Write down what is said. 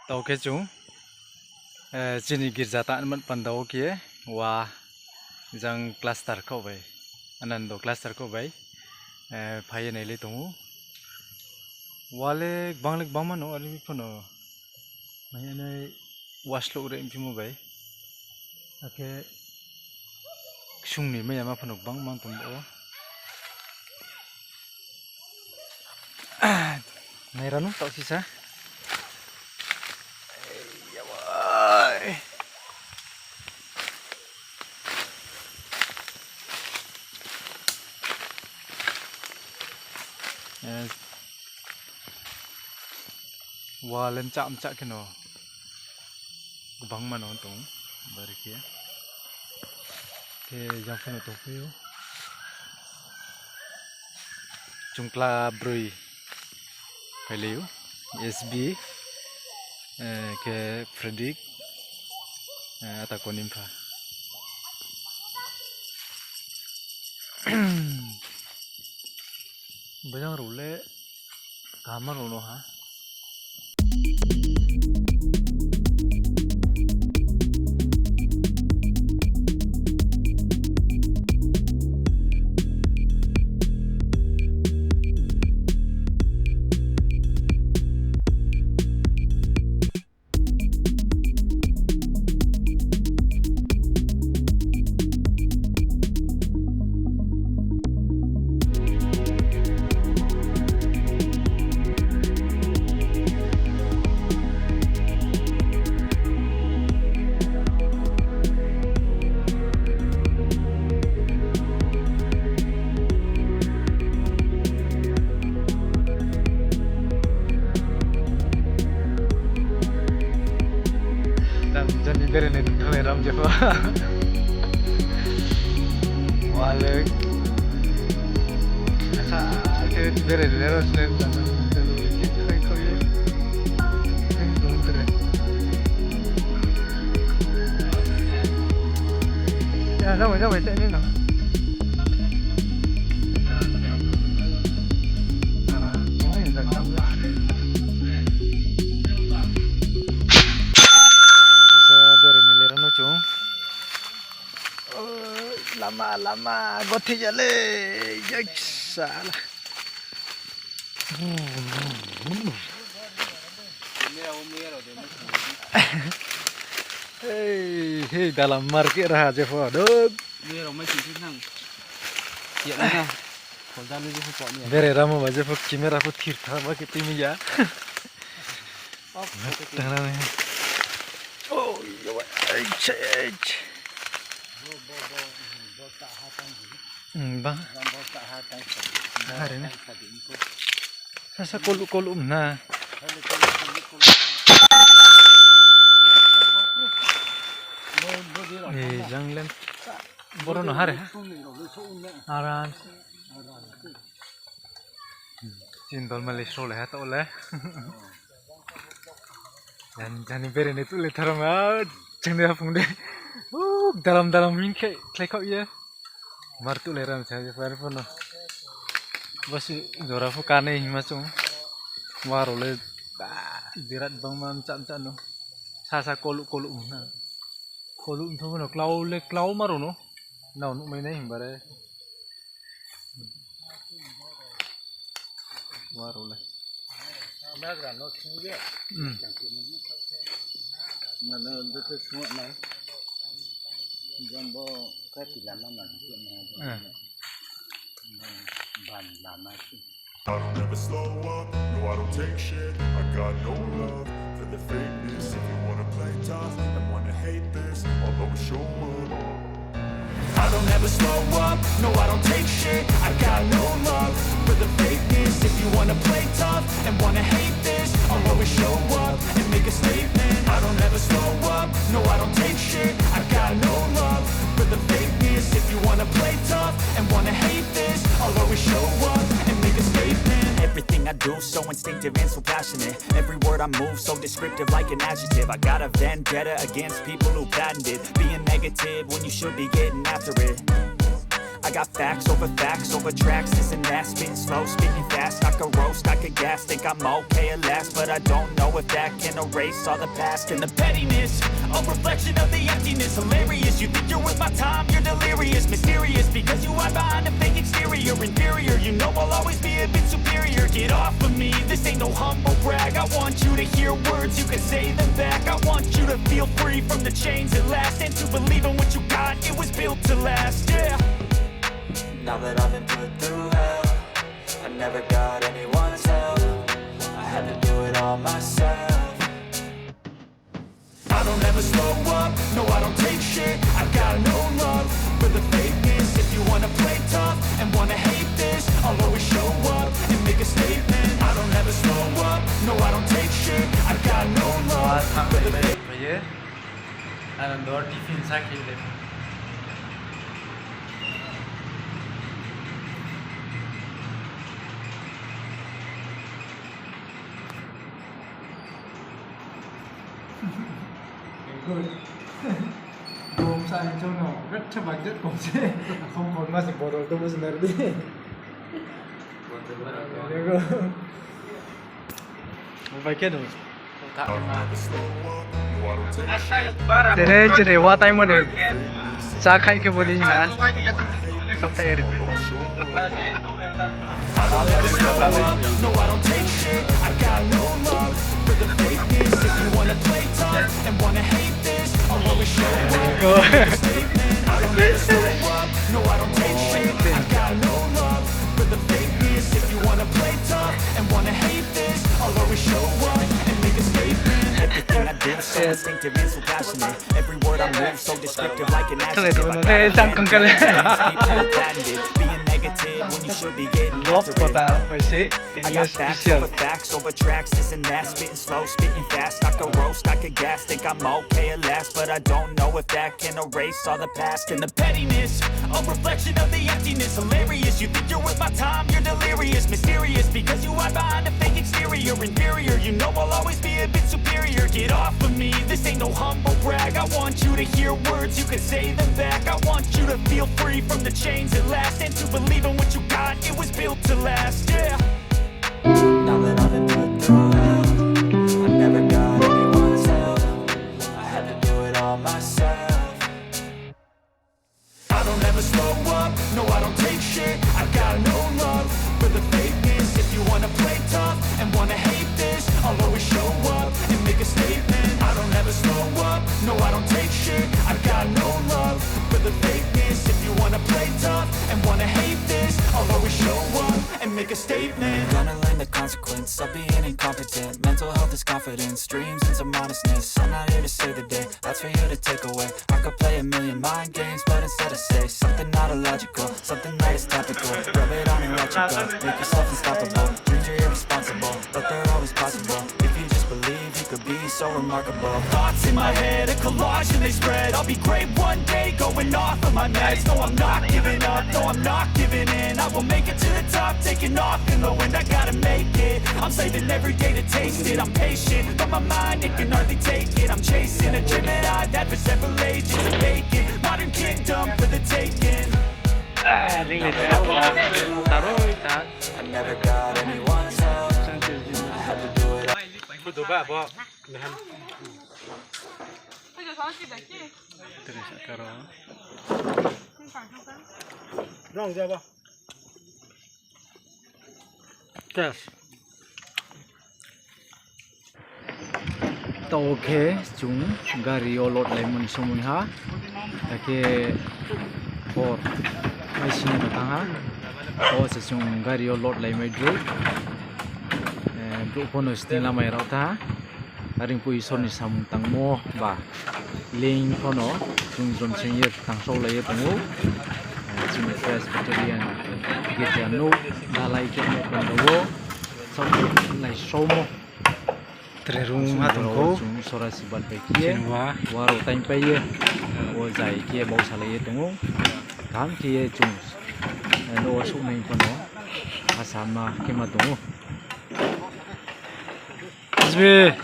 tàu cái chúng Chini Kuarenouh mất phần đầu kia và rằng cluster câu vậy anh ăn đồ cluster câu vậy phải này lấy tung wale bang mà nó ở đây phần nó mấy này wash lộ đấy em mua vậy cái sung này mấy mà phần nó bang mang tung bộ này ra nó tao xí xa wah lên chạm cái nó băng mà nó tung bari kia cái yang phần nó tung phiêu chung là brui phải liu SB cái Fredrik atau konimfa banyak rule kamar uno ha jadi dari itu keleram Jawa walik itu dari leros nih ya sama ini no lama gothi jale salah hey dalam market raha je pho dogนี่เราไม่ถึงที่นั่งเสียแล้วนะผมจะไม่ได้พอเนี่ย bere ramo baje pho camera pho thir tha ba ke timi ya oh yo ai bang hari ini sasa kolum na janglen borono hari aran cindol malis oleh atau oleh dan jani beren itu letaram jangde apung deh dalam mingke klekau ya martu leram saja perfono bos jora fu kane himasung warole dirat bang mam cam no sasa kolu na kolu itu no klau maru no na no mai nai himbare warole nagra no singe mana betul semua nai jambo kasih lama nak ban lama sih. I don't ever slow up, no I don't take shit. I got no love for the fakeness. If you wanna play tough and wanna hate this, I'll always show up. I don't ever slow up, no I don't take shit. I got no love for the fakeness. If you wanna play tough and wanna hate this, I'll always show up and make a statement. I don't ever slow up, no I don't take shit. I got no love for the fakeness. If you wanna play tough and wanna hate this, I'll always show up and make a statement. Everything I do so instinctive and so passionate. Every word I move so descriptive like an adjective. I got a vendetta against people who patented being negative when you should be getting after it. I got facts over tracks, this and that, spitting slow, spitting fast. I could roast, I could gas, think I'm okay at last, but I don't know if that can erase all the past. And the pettiness, a reflection of the emptiness. Hilarious, you think you're worth my time, you're delirious. Mysterious, because you hide behind a fake exterior. Inferior, you know I'll always be a bit superior. Get off of me, this ain't no humble brag. I want you to hear words, you can say them back. I want you to feel free from the chains at last, and to believe in what you got, it was built to last, yeah. Now that I've been put through hell, I never got anyone's help, I had to do it all myself. I don't ever slow up, no I don't take shit. I got no love for the fakeness. If you wanna play tough and wanna hate this, I'll always show up and make a statement. I don't ever slow up, no I don't take shit. I got no love for the fakeness. And door defense kill them. Good. Gồm sai cho nó rất chấp hành rất cổ chế, không còn mà dịch bộ đồ tôi mới dừng đi. Vậy cái đồ. Để qua tay mà được. Sa khai cái body nha. Sắp tay được. No, I don't take shit. I got no love for the fakeness. If you wanna play tough and wanna hate this, I'll always show up. I don't ever slow up. No, I don't take shit. I got no love for the fakeness. If you wanna play tough and wanna hate this, I'll always show up and make a statement. Everything I do so instinctive and so passionate. Every word I move so descriptive like an adjective. Being negative when you should be getting after it. I got facts over tracks, this and that, spitting slow, spitting fast. I could roast, I could gas, think I'm okay at last, but I don't know if that can erase all the past. And the pettiness, a reflection of the emptiness. Hilarious, you think you're worth my time, you're delirious. Mysterious, because you hide behind a fake exterior. Inferior, you know I'll always be a bit superior. Get off of me, this ain't no humble brag. I want you to hear words, you can say them back. I want you to feel free from the chains at last, and to believe in what you got, it was built to last, yeah. Now that I've been put through hell, I never got anyone's help, I had to do it all myself. I don't ever slow up, no I don't take shit. I got no love for the fakeness. If you wanna play tough and wanna hate this, I'll always show up and make a statement. I don't ever slow up, no I don't take shit. I got no love for the fakeness. If you wanna play tough and wanna hate this, I'll always show up and make a statement. Gonna learn the consequence of being incompetent. Mental health is confidence, dreams and some honestness. I'm not here to save the day, that's for you to take away. I could play a million mind games, but instead I say something not illogical, something that is topical. Rub it on and let you go, make yourself unstoppable. Dreams are irresponsible, but they're always possible. If you just believe, you could be so remarkable. Thoughts in my head, a collage and they spread. I'll be great one day, going off of my meds. No, I'm not giving up, no, I'm not giving in. I will make it to the top, taking off in the wind. I gotta make it, I'm saving every day to taste it. I'm patient, but my mind, it can hardly take it. I'm chasing a dream that I've had for several ages. A vacant, modern kingdom for the taking. I never got anyone's help, I had to do it all. To okay, chúng gari olot lemon somun ha, take for machine batang ha, oh se chúng gari olot lemon dro, dro pono sting la mai rauta, aring pui soni samung tang mo ba, ling pono, chúng drum sengir tang so lay tangu, chúng Presbyterian gitu no, dhalai kene kondo, sampai nai somo. Terung hatungko sora sibal pekie waro time paye o jai kie bau salai tungu kam kie chung no su nei kono asama kema tungu asbe